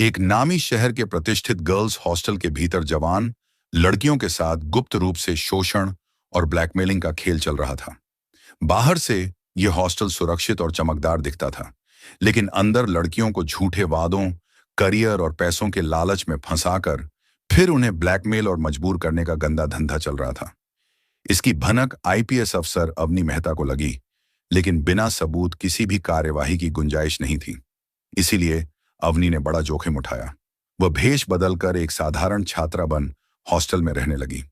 एक नामी शहर के प्रतिष्ठित गर्ल्स हॉस्टल के भीतर जवान लड़कियों के साथ गुप्त रूप से शोषण और ब्लैकमेलिंग का खेल चल रहा था। बाहर से यह हॉस्टल सुरक्षित और चमकदार दिखता था, लेकिन अंदर लड़कियों को झूठे वादों, करियर और पैसों के लालच में फंसाकर फिर उन्हें ब्लैकमेल और मजबूर करने का गंदा धंधा चल रहा था। इसकी भनक आईपीएस अफसर अवनी मेहता को लगी, लेकिन बिना सबूत किसी भी कार्यवाही की गुंजाइश नहीं थी। इसीलिए अवनी ने बड़ा जोखिम उठाया। वह भेष बदलकर एक साधारण छात्रा बन हॉस्टल में रहने लगी।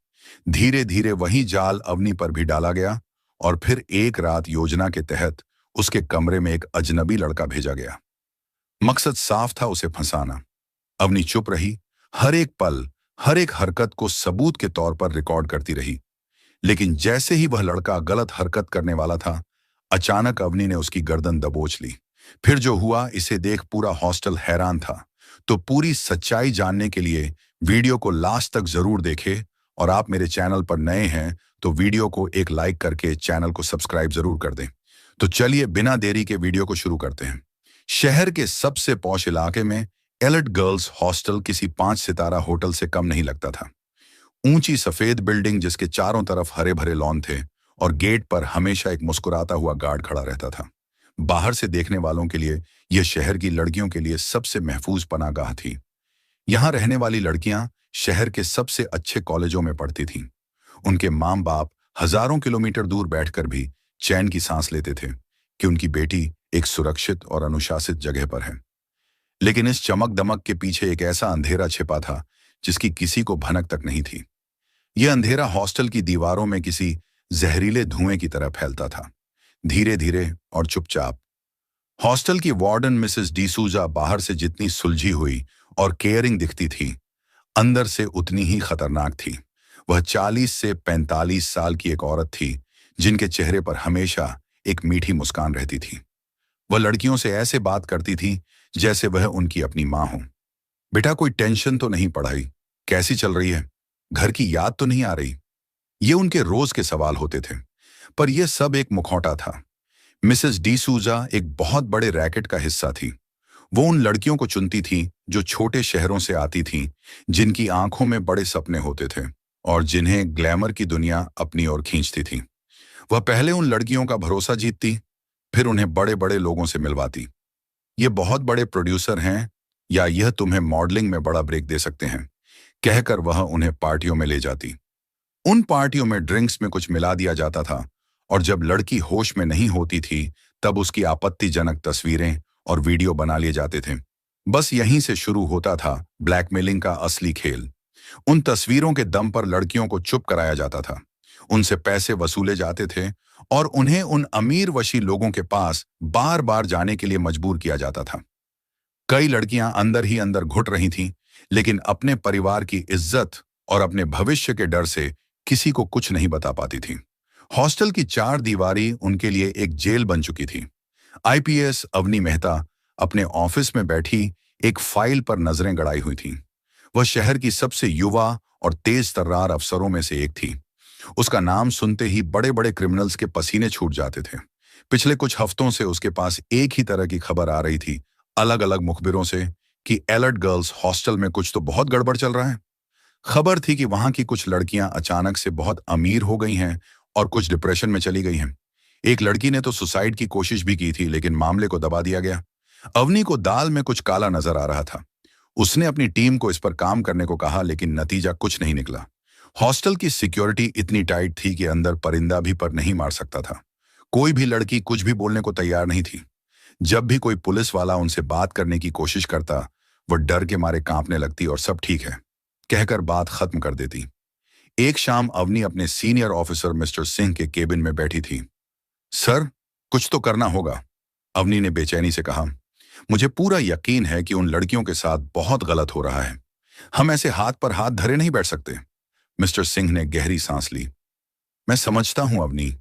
धीरे धीरे वही जाल अवनी पर भी डाला गया और फिर एक रात योजना के तहत उसके कमरे में एक अजनबी लड़का भेजा गया। मकसद साफ था, उसे फंसाना। अवनी चुप रही, हर एक पल, हर एक हरकत को सबूत के तौर पर रिकॉर्ड करती रही। लेकिन जैसे ही वह लड़का गलत हरकत करने वाला था, अचानक अवनी ने उसकी गर्दन दबोच ली। फिर जो हुआ, इसे देख पूरा हॉस्टल हैरान था। तो पूरी सच्चाई जानने के लिए वीडियो को लास्ट तक जरूर देखें, और आप मेरे चैनल पर नए हैं तो वीडियो को एक लाइक करके चैनल को सब्सक्राइब जरूर कर दें। तो चलिए बिना देरी के वीडियो को शुरू करते हैं। शहर के सबसे पॉश इलाके में एलिट गर्ल्स हॉस्टल किसी 5 सितारा होटल से कम नहीं लगता था। ऊंची सफेद बिल्डिंग जिसके चारों तरफ हरे भरे लॉन थे और गेट पर हमेशा एक मुस्कुराता हुआ गार्ड खड़ा रहता था। बाहर से देखने वालों के लिए यह शहर की लड़कियों के लिए सबसे महफूज पनाहगाह थी। यहां रहने वाली लड़कियां शहर के सबसे अच्छे कॉलेजों में पढ़ती थीं। उनके माँ बाप हजारों किलोमीटर दूर बैठकर भी चैन की सांस लेते थे कि उनकी बेटी एक सुरक्षित और अनुशासित जगह पर है। लेकिन इस चमक दमक के पीछे एक ऐसा अंधेरा छिपा था जिसकी किसी को भनक तक नहीं थी। यह अंधेरा हॉस्टल की दीवारों में किसी जहरीले धुएं की तरह फैलता था, धीरे धीरे और चुपचाप। हॉस्टल की वार्डन मिसेस डिसूजा बाहर से जितनी सुलझी हुई और केयरिंग दिखती थी, अंदर से उतनी ही खतरनाक थी। वह 40 से 45 साल की एक औरत थी जिनके चेहरे पर हमेशा एक मीठी मुस्कान रहती थी। वह लड़कियों से ऐसे बात करती थी जैसे वह उनकी अपनी माँ हो। बेटा, कोई टेंशन तो नहीं? पढ़ाई कैसी चल रही है? घर की याद तो नहीं आ रही? ये उनके रोज के सवाल होते थे, पर यह सब एक मुखौटा था। मिसेस डिसूजा एक बहुत बड़े रैकेट का हिस्सा थी। वो उन लड़कियों को चुनती थी जो छोटे शहरों से आती थीं, जिनकी आंखों में बड़े सपने होते थे और जिन्हें ग्लैमर की दुनिया अपनी ओर खींचती थी। वह पहले उन लड़कियों का भरोसा जीतती, फिर उन्हें बड़े बड़े लोगों से मिलवाती। ये बहुत बड़े प्रोड्यूसर हैं, या यह तुम्हें मॉडलिंग में बड़ा ब्रेक दे सकते हैं, कहकर वह उन्हें पार्टियों में ले जाती। उन पार्टियों में ड्रिंक्स में कुछ मिला दिया जाता था, और जब लड़की होश में नहीं होती थी तब उसकी आपत्तिजनक तस्वीरें और वीडियो बना लिए जाते थे। बस यहीं से शुरू होता था ब्लैकमेलिंग का असली खेल। उन तस्वीरों के दम पर लड़कियों को चुप कराया जाता था, उनसे पैसे वसूले जाते थे और उन्हें उन अमीर वशी लोगों के पास बार बार जाने के लिए मजबूर किया जाता था। कई लड़कियां अंदर ही अंदर घुट रही थीं, लेकिन अपने परिवार की इज्जत और अपने भविष्य के डर से किसी को कुछ नहीं बता पाती थीं। हॉस्टल की 4 दीवारी उनके लिए एक जेल बन चुकी थी। आईपीएस अवनी मेहता अपने ऑफिस में बैठी एक फाइल पर नजरें गड़ाई हुई थी। वह शहर की सबसे युवा और तेज तर्रार अफसरों में से एक थी। उसका नाम सुनते ही बड़े बड़े क्रिमिनल्स के पसीने छूट जाते थे। पिछले कुछ हफ्तों से उसके पास एक ही तरह की खबर आ रही थी, अलग अलग मुखबिरों से, कि एलिट गर्ल्स हॉस्टल में कुछ तो बहुत गड़बड़ चल रहा है। खबर थी कि वहां की कुछ लड़कियां अचानक से बहुत अमीर हो गई हैं और कुछ डिप्रेशन में चली गई हैं। एक लड़की ने तो सुसाइड की कोशिश भी की थी, लेकिन मामले को दबा दिया गया। अवनी को दाल में कुछ काला नजर आ रहा था। उसने अपनी टीम को इस पर काम करने को कहा, लेकिन नतीजा कुछ नहीं निकला। हॉस्टल की सिक्योरिटी इतनी टाइट थी कि अंदर परिंदा भी पर नहीं मार सकता था। कोई भी लड़की कुछ भी बोलने को तैयार नहीं थी। जब भी कोई पुलिस वाला उनसे बात करने की कोशिश करता, वो डर के मारे कांपने लगती और सब ठीक है कहकर बात खत्म कर देती। एक शाम अवनी अपने सीनियर ऑफिसर मिस्टर सिंह के केबिन में बैठी थी। सर, कुछ तो करना होगा, अवनी ने बेचैनी से कहा। मुझे पूरा यकीन है कि उन लड़कियों के साथ बहुत गलत हो रहा है। हम ऐसे हाथ पर हाथ धरे नहीं बैठ सकते। मिस्टर सिंह ने गहरी सांस ली। मैं समझता हूं अवनी,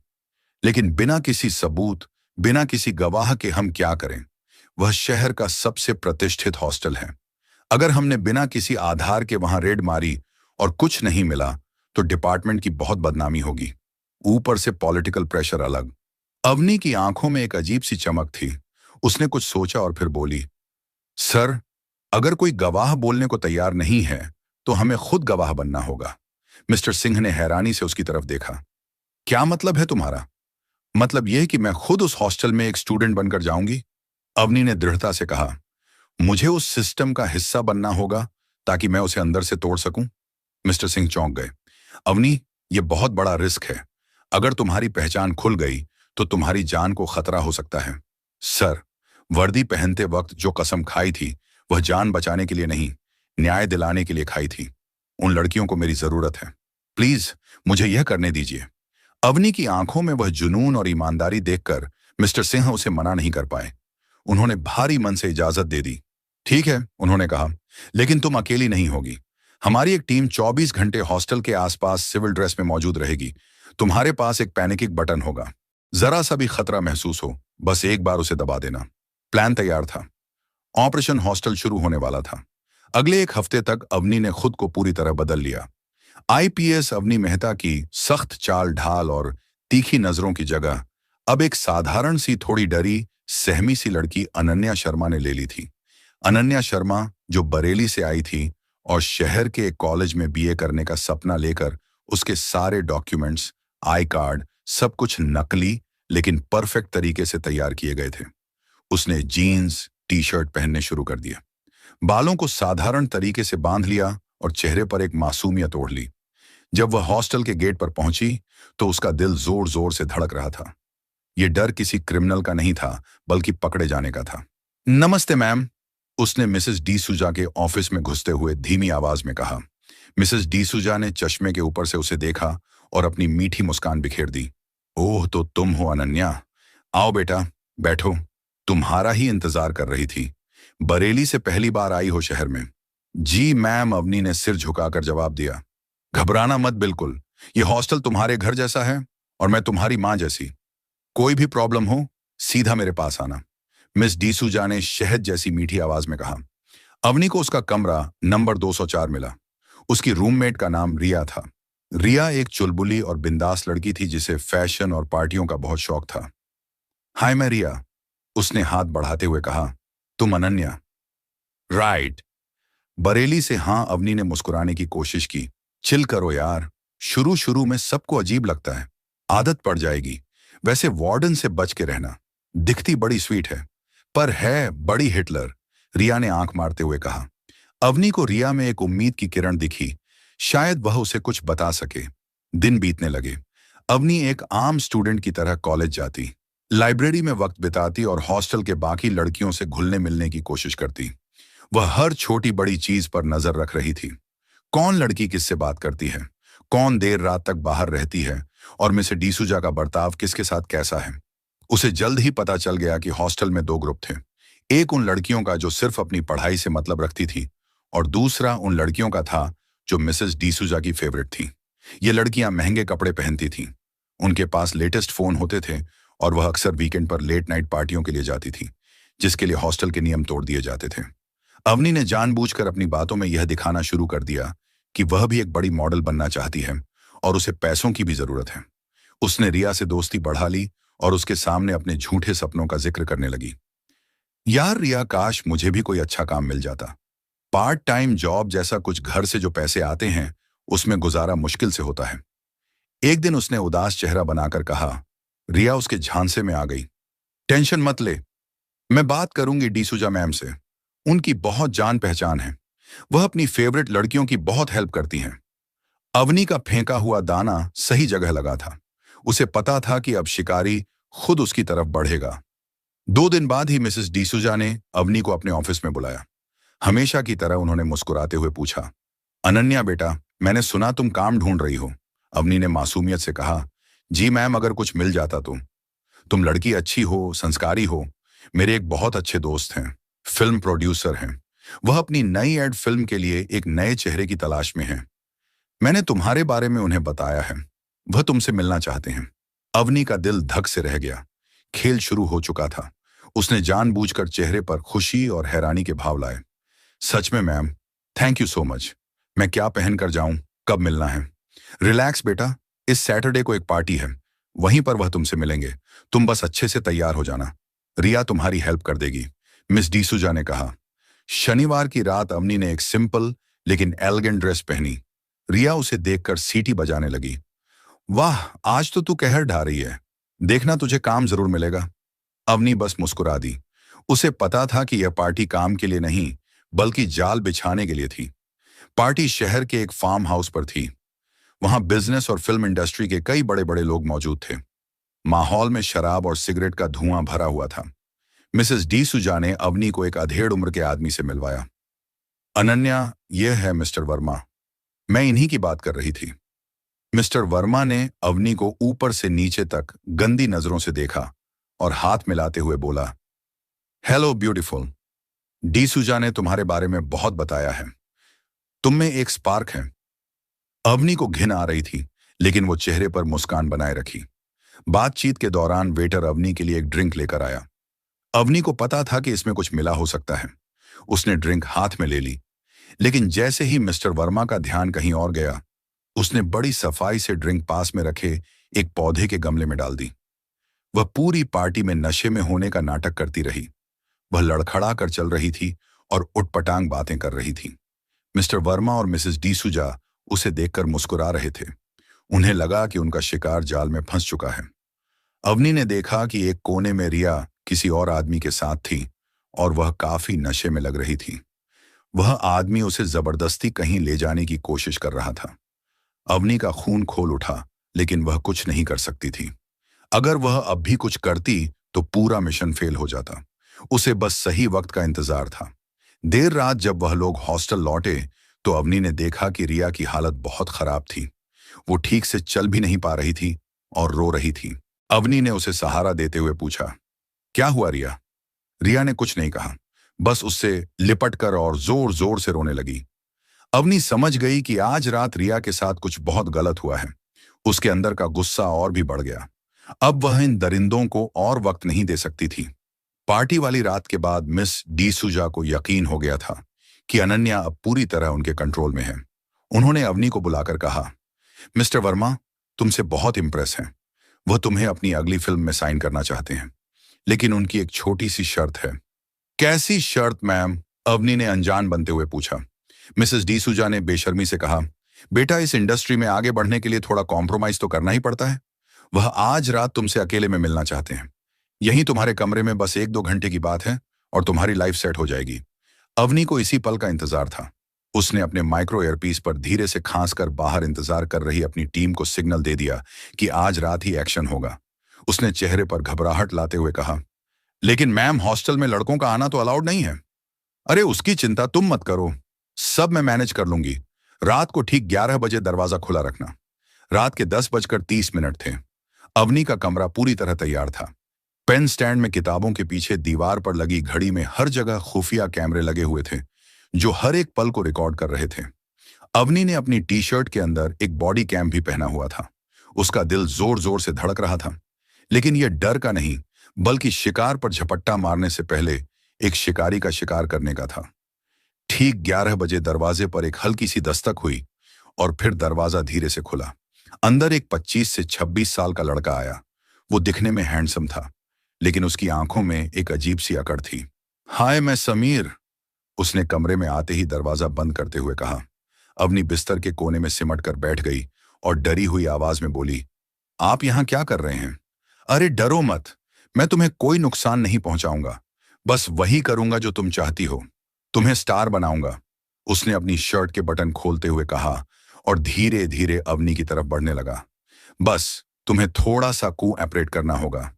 लेकिन बिना किसी सबूत, बिना किसी गवाह के हम क्या करें? वह शहर का सबसे प्रतिष्ठित हॉस्टल है। अगर हमने बिना किसी आधार के वहां रेड मारी और कुछ नहीं मिला तो डिपार्टमेंट की बहुत बदनामी होगी, ऊपर से पॉलिटिकल प्रेशर अलग। अवनी की आंखों में एक अजीब सी चमक थी। उसने कुछ सोचा और फिर बोली, सर, अगर कोई गवाह बोलने को तैयार नहीं है तो हमें खुद गवाह बनना होगा। मिस्टर सिंह ने हैरानी से उसकी तरफ देखा। क्या मतलब है तुम्हारा? मतलब यह कि मैं खुद उस हॉस्टल में एक स्टूडेंट बनकर जाऊंगी? अवनी ने दृढ़ता से कहा। मुझे उस सिस्टम का हिस्सा बनना होगा ताकि मैं उसे अंदर से तोड़ सकूं। मिस्टर सिंह चौंक गए। अवनी, यह बहुत बड़ा रिस्क है। अगर तुम्हारी पहचान खुल गई तो तुम्हारी जान को खतरा हो सकता है। सर, वर्दी पहनते वक्त जो कसम खाई थी वह जान बचाने के लिए नहीं, न्याय दिलाने के लिए खाई थी। उन लड़कियों को मेरी जरूरत है। प्लीज मुझे यह करने दीजिए। अवनी की आंखों में वह जुनून और ईमानदारी देखकर मिस्टर सिंह उसे मना नहीं कर पाए। उन्होंने भारी मन से इजाजत दे दी। ठीक है, उन्होंने कहा, लेकिन तुम अकेली नहीं होगी। हमारी एक टीम 24 घंटे हॉस्टल के आसपास सिविल ड्रेस में मौजूद रहेगी। तुम्हारे पास एक पैनिकिक बटन होगा। जरा सा भी खतरा महसूस हो, बस एक बार उसे दबा देना। प्लान तैयार था। ऑपरेशन हॉस्टल शुरू होने वाला था। अगले एक हफ्ते तक अवनी ने खुद को पूरी तरह बदल लिया। आईपीएस अवनी मेहता की सख्त चाल ढाल और तीखी नजरों की जगह अब एक साधारण सी, थोड़ी डरी, सहमी सी लड़की अनन्या शर्मा ने ले ली थी। अनन्या शर्मा जो बरेली से आई थी और शहर के एक कॉलेज में बीए करने का सपना लेकर उसके सारे डॉक्यूमेंट्स, आई कार्ड, सब कुछ नकली लेकिन परफेक्ट तरीके से तैयार किए गए थे। उसने जीन्स, टी शर्ट पहनने शुरू कर दिया, बालों को साधारण तरीके से बांध लिया और चेहरे पर एक मासूमियत ओढ़ ली। जब वह हॉस्टल के गेट पर पहुंची तो उसका दिल जोर जोर से धड़क रहा था। यह डर किसी क्रिमिनल का नहीं था, बल्कि पकड़े जाने का था। नमस्ते मैम, उसने मिसेस डिसूजा के ऑफिस में घुसते हुए धीमी आवाज में कहा। मिसेस डिसूजा ने चश्मे के ऊपर से उसे देखा और अपनी मीठी मुस्कान बिखेर दी। ओह, तो तुम हो अनन्या। आओ बेटा, बैठो। तुम्हारा ही इंतजार कर रही थी। बरेली से पहली बार आई हो शहर में? जी मैम, अवनी ने सिर झुकाकर जवाब दिया। घबराना मत, बिल्कुल। यह हॉस्टल तुम्हारे घर जैसा है और मैं तुम्हारी माँ जैसी। कोई भी प्रॉब्लम हो, सीधा मेरे पास आना, मिस डिसूजा ने शहद जैसी मीठी आवाज में कहा। अवनी को उसका कमरा नंबर 204 मिला। उसकी रूममेट का नाम रिया था। रिया एक चुलबुली और बिंदास लड़की थी जिसे फैशन और पार्टियों का बहुत शौक था। हाय, मैं रिया, उसने हाथ बढ़ाते हुए कहा। तुम अनन्या? राइट। बरेली से हाँ, अवनी ने मुस्कुराने की कोशिश की। चिल करो यार, शुरू शुरू में सबको अजीब लगता है, आदत पड़ जाएगी। वैसे वार्डन से बच के रहना। दिखती बड़ी स्वीट है पर है बड़ी हिटलर, रिया ने आंख मारते हुए कहा। अवनी को रिया में एक उम्मीद की किरण दिखी, शायद वह उसे कुछ बता सके। दिन बीतने लगे। अवनी एक आम स्टूडेंट की तरह कॉलेज जाती, लाइब्रेरी में वक्त बिताती और हॉस्टल के बाकी लड़कियों से घुलने मिलने की कोशिश करती। वह हर छोटी बड़ी चीज पर नजर रख रही थी। कौन लड़की किससे बात करती है, कौन देर रात तक बाहर रहती है और मिसेस डिसूजा का बर्ताव किसके साथ कैसा है। उसे जल्द ही पता चल गया कि हॉस्टल में दो ग्रुप थे। एक उन लड़कियों का जो सिर्फ अपनी पढ़ाई से मतलब रखती थी और दूसरा उन लड़कियों का था जो मिसेस डिसूजा की फेवरेट थी। ये लड़कियां महंगे कपड़े पहनती थीं, उनके पास लेटेस्ट फोन होते थे और वह अक्सर वीकेंड पर लेट नाइट पार्टियों के लिए जाती थी, जिसके लिए हॉस्टल के नियम तोड़ दिए जाते थे। अवनी ने जानबूझकर अपनी बातों में यह दिखाना शुरू कर दिया कि वह भी एक बड़ी मॉडल बनना चाहती है और उसे पैसों की भी जरूरत है। उसने रिया से दोस्ती बढ़ा ली और उसके सामने अपने झूठे सपनों का जिक्र करने लगी। यार रिया, काश मुझे भी कोई अच्छा काम मिल जाता। पार्ट टाइम जॉब जैसा कुछ, घर से जो पैसे आते हैं उसमें गुजारा मुश्किल से होता है। एक दिन उसने उदास चेहरा बनाकर कहा। रिया उसके झांसे में आ गई। टेंशन मत ले, मैं बात करूंगी डिसूजा मैम से। उनकी बहुत जान पहचान है, वह अपनी फेवरेट लड़कियों की बहुत हेल्प करती हैं। अवनी का फेंका हुआ दाना सही जगह लगा था। उसे पता था कि अब शिकारी खुद उसकी तरफ बढ़ेगा। 2 दिन बाद ही मिसेस डिसूजा ने अवनी को अपने ऑफिस में बुलाया। हमेशा की तरह उन्होंने मुस्कुराते हुए पूछा, अनन्या बेटा, मैंने सुना तुम काम ढूंढ रही हो। अवनी ने मासूमियत से कहा। जी मैम, अगर कुछ मिल जाता तो। तुम लड़की अच्छी हो, संस्कारी हो। मेरे एक बहुत अच्छे दोस्त हैं, फिल्म प्रोड्यूसर हैं। वह अपनी नई एड फिल्म के लिए एक नए चेहरे की तलाश में हैं। मैंने तुम्हारे बारे में उन्हें बताया है, वह तुमसे मिलना चाहते हैं। अवनी का दिल धक से रह गया। खेल शुरू हो चुका था। उसने जानबूझकर चेहरे पर खुशी और हैरानी के भाव लाए। सच में ma'am, thank you so much. मैं क्या पहनकर जाऊं, कब मिलना है? रिलैक्स बेटा, इस सैटरडे को एक पार्टी है, वहीं पर वह तुमसे मिलेंगे। तुम बस अच्छे से तैयार हो जाना, रिया तुम्हारी हेल्प कर देगी, मिस डिसूजा ने कहा। शनिवार की रात अवनी ने एक सिंपल लेकिन एलिगेंट ड्रेस पहनी। रिया उसे देखकर सीटी बजाने लगी। वाह, आज तो तू कहर ढा रही है। देखना, तुझे काम जरूर मिलेगा। अवनी बस मुस्कुरा दी। उसे पता था कि यह पार्टी काम के लिए नहीं, बल्कि जाल बिछाने के लिए थी। पार्टी शहर के एक फार्म हाउस पर थी। वहां बिजनेस और फिल्म इंडस्ट्री के कई बड़े बड़े लोग मौजूद थे। माहौल में शराब और सिगरेट का धुआं भरा हुआ था। मिसेस डी सुजा ने अवनी को एक अधेड़ उम्र के आदमी से मिलवाया। अनन्या, यह है मिस्टर वर्मा। मैं इन्हीं की बात कर रही थी। मिस्टर वर्मा ने अवनी को ऊपर से नीचे तक गंदी नजरों से देखा और हाथ मिलाते हुए बोला, हेलो ब्यूटीफुल। डी सुजा ने तुम्हारे बारे में बहुत बताया है। तुम में एक स्पार्क है। अवनी को घिन आ रही थी, लेकिन वो चेहरे पर मुस्कान बनाए रखी। बातचीत के दौरान वेटर अवनी के लिए एक ड्रिंक लेकर आया। अवनी को पता था कि इसमें कुछ मिला हो सकता है। उसने ड्रिंक हाथ में ले ली, लेकिन जैसे ही मिस्टर वर्मा का ध्यान कहीं और गया, उसने बड़ी सफाई से ड्रिंक पास में रखे एक पौधे के गमले में डाल दी। वह पूरी पार्टी में नशे में होने का नाटक करती रही। वह लड़खड़ा कर चल रही थी और उटपटांग बातें कर रही थी। मिस्टर वर्मा और मिसेस डिसूजा उसे देखकर मुस्कुरा रहे थे। उन्हें लगा कि उनका शिकार जाल में फंस चुका है। अवनी ने देखा कि एक कोने में रिया किसी और आदमी के साथ थी और वह काफी नशे में लग रही थी। वह आदमी उसे जबरदस्ती कहीं ले जाने की कोशिश कर रहा था। अवनी का खून खोल उठा, लेकिन वह कुछ नहीं कर सकती थी। अगर वह अब भी कुछ करती तो पूरा मिशन फेल हो जाता। उसे बस सही वक्त का इंतजार था। देर रात जब वह लोग हॉस्टल लौटे तो अवनी ने देखा कि रिया की हालत बहुत खराब थी। वो ठीक से चल भी नहीं पा रही थी और रो रही थी। अवनी ने उसे सहारा देते हुए पूछा, क्या हुआ रिया? रिया ने कुछ नहीं कहा, बस उससे लिपट कर और जोर जोर से रोने लगी। अवनी समझ गई कि आज रात रिया के साथ कुछ बहुत गलत हुआ है। उसके अंदर का गुस्सा और भी बढ़ गया। अब वह इन दरिंदों को और वक्त नहीं दे सकती थी। पार्टी वाली रात के बाद मिस डिसूजा को यकीन हो गया था कि अनन्या अब पूरी तरह उनके कंट्रोल में है। उन्होंने अवनी को बुलाकर कहा, मिस्टर वर्मा, तुमसे बहुत इंप्रेस हैं। वह तुम्हें अपनी अगली फिल्म में साइन करना चाहते हैं, लेकिन उनकी एक छोटी सी शर्त है। कैसी शर्त मैम? अवनी ने अनजान बनते हुए पूछा। मिसेस डिसूजा ने बेशर्मी से कहा, बेटा, इस इंडस्ट्री में आगे बढ़ने के लिए थोड़ा कॉम्प्रोमाइज तो करना ही पड़ता है। वह आज रात तुमसे अकेले में मिलना चाहते हैं। यहीं तुम्हारे कमरे में बस 1-2 घंटे की बात है और तुम्हारी लाइफ सेट हो जाएगी। अवनी को इसी पल का इंतजार था। उसने अपने माइक्रो ईयरपीस पर धीरे से खांसकर बाहर इंतजार कर रही अपनी टीम को सिग्नल दे दिया कि आज रात ही एक्शन होगा। उसने चेहरे पर घबराहट लाते हुए कहा, लेकिन मैम, हॉस्टल में लड़कों का आना तो अलाउड नहीं है। अरे उसकी चिंता तुम मत करो, सब मैं मैनेज कर लूंगी। रात को ठीक 11 बजे दरवाजा खुला रखना। रात के 10:30 थे। अवनी का कमरा पूरी तरह तैयार था। पेन स्टैंड में किताबों के पीछे दीवार पर लगी घड़ी में हर जगह खुफिया कैमरे लगे हुए थे, जो हर एक पल को रिकॉर्ड कर रहे थे। अवनी ने अपनी टी शर्ट के अंदर एक बॉडी कैम भी पहना हुआ था। उसका दिल जोर जोर से धड़क रहा था, लेकिन यह डर का नहीं, बल्कि शिकार पर झपट्टा मारने से पहले एक शिकारी का शिकार करने का था। ठीक 11 बजे दरवाजे पर एक हल्की सी दस्तक हुई और फिर दरवाजा धीरे से खुला। अंदर एक 25 से 26 साल का लड़का आया। वो दिखने में हैंडसम था, लेकिन उसकी आंखों में एक अजीब सी अकड़ थी। हाय, मैं समीर। उसने कमरे में आते ही दरवाजा बंद करते हुए कहा। अवनी बिस्तर के कोने में सिमट कर बैठ गई और डरी हुई आवाज में बोली, आप यहां क्या कर रहे हैं? अरे डरो मत, मैं तुम्हें कोई नुकसान नहीं पहुंचाऊंगा। बस वही करूंगा जो तुम चाहती हो। तुम्हें स्टार बनाऊंगा। उसने अपनी शर्ट के बटन खोलते हुए कहा और धीरे धीरे अवनी की तरफ बढ़ने लगा। बस तुम्हें थोड़ा सा कोऑपरेट करना होगा।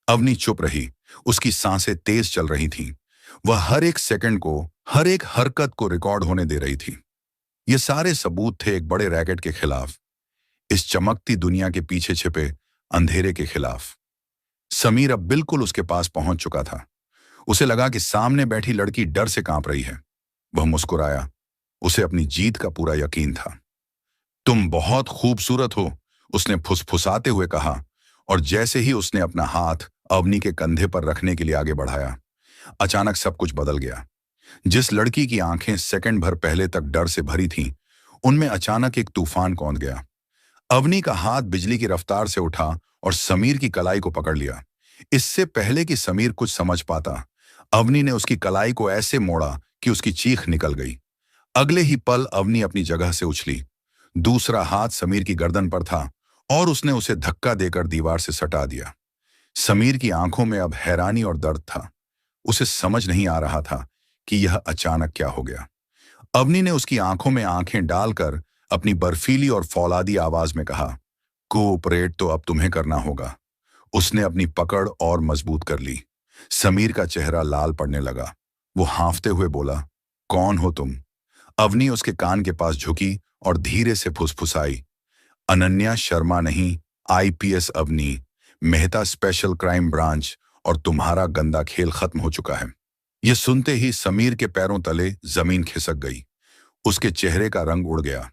अवनी चुप रही। उसकी सांसें तेज चल रही थीं। वह हर एक सेकंड को, हर एक हरकत को रिकॉर्ड होने दे रही थी। ये सारे सबूत थे एक बड़े रैकेट के खिलाफ, इस चमकती दुनिया के पीछे छिपे अंधेरे के खिलाफ। समीर अब बिल्कुल उसके पास पहुंच चुका था। उसे लगा कि सामने बैठी लड़की डर से कांप रही है। वह मुस्कुराया। उसे अपनी जीत का पूरा यकीन था। तुम बहुत खूबसूरत हो, उसने फुसफुसाते हुए कहा, और जैसे ही उसने अपना हाथ अवनी के कंधे पर रखने के लिए आगे बढ़ाया, अचानक सब कुछ बदल गया। जिस लड़की की आंखें सेकंड भर पहले तक डर से भरी थीं, उनमें अचानक एक तूफान कौंध गया। अवनी का हाथ बिजली की रफ्तार से उठा और समीर की कलाई को पकड़ लिया। इससे पहले कि समीर कुछ समझ पाता, अवनी ने उसकी कलाई को ऐसे मोड़ा कि उसकी चीख निकल गई। अगले ही पल अवनी अपनी जगह से उछली। दूसरा हाथ समीर की गर्दन पर था और उसने उसे धक्का देकर दीवार से सटा दिया। समीर की आंखों में अब हैरानी और दर्द था। उसे समझ नहीं आ रहा था कि यह अचानक क्या हो गया। अवनी ने उसकी आंखों में आंखें डालकर अपनी बर्फीली और फौलादी आवाज में कहा, कोऑपरेट तो अब तुम्हें करना होगा। उसने अपनी पकड़ और मजबूत कर ली। समीर का चेहरा लाल पड़ने लगा। वो हांफते हुए बोला, कौन हो तुम? अवनी उसके कान के पास झुकी और धीरे से फुसफुसाई, अनन्या शर्मा नहीं, IPS Avani, Mehta special crime branch, और तुम्हारा गंदा खेल खत्म हो चुका है। यह सुनते ही समीर के पैरों तले जमीन खिसक गई। उसके चेहरे का रंग उड़ गया।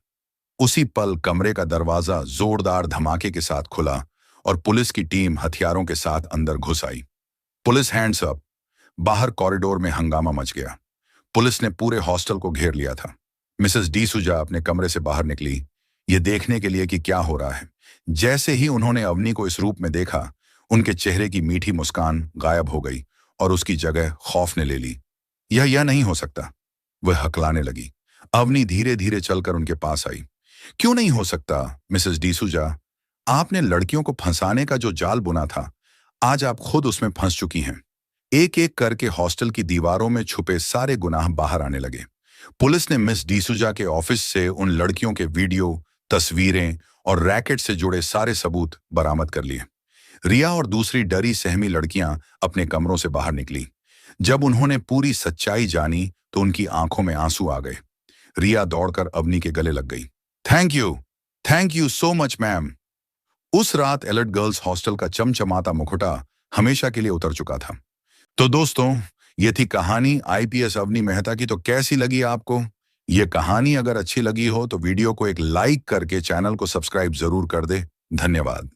उसी पल कमरे का दरवाजा जोरदार धमाके के साथ खुला और पुलिस की टीम हथियारों के साथ अंदर घुस आई। Police hands up. बाहर कॉरिडोर में हंगामा मच गया। पुलिस ने पूरे हॉस्टल को घेर लिया था। मिसेस डिसूजा अपने कमरे से बाहर निकली, ये देखने के लिए कि क्या हो रहा है। जैसे ही उन्होंने अवनी को इस रूप में देखा, उनके चेहरे की मीठी मुस्कान गायब हो गई और उसकी जगह खौफ ने ले ली। यह नहीं हो सकता, वह हकलाने लगी। अवनी धीरे धीरे चलकर उनके पास आई। क्यों नहीं हो सकता मिसेस डिसूजा? आपने लड़कियों को फंसाने का जो जाल बुना था, आज आप खुद उसमें फंस चुकी हैं। एक एक करके हॉस्टल की दीवारों में छुपे सारे गुनाह बाहर आने लगे। पुलिस ने मिस डिसूजा के ऑफिस से उन लड़कियों के वीडियो, तस्वीरें और रैकेट से जुड़े सारे सबूत बरामद कर लिए। रिया और दूसरी डरी सहमी लड़कियां अपने कमरों से बाहर निकली। जब उन्होंने पूरी सच्चाई जानी तो उनकी आंखों में आंसू आ गए। रिया दौड़कर अवनी के गले लग गई। Thank you so much ma'am. उस रात एलर्ट गर्ल्स हॉस्टल का चमचमाता मुखौटा हमेशा के लिए उतर चुका था। तो दोस्तों, ये थी कहानी आईपीएस अवनी मेहता की। तो कैसी लगी आपको ये कहानी? अगर अच्छी लगी हो तो वीडियो को एक लाइक करके चैनल को सब्सक्राइब जरूर कर दे। धन्यवाद।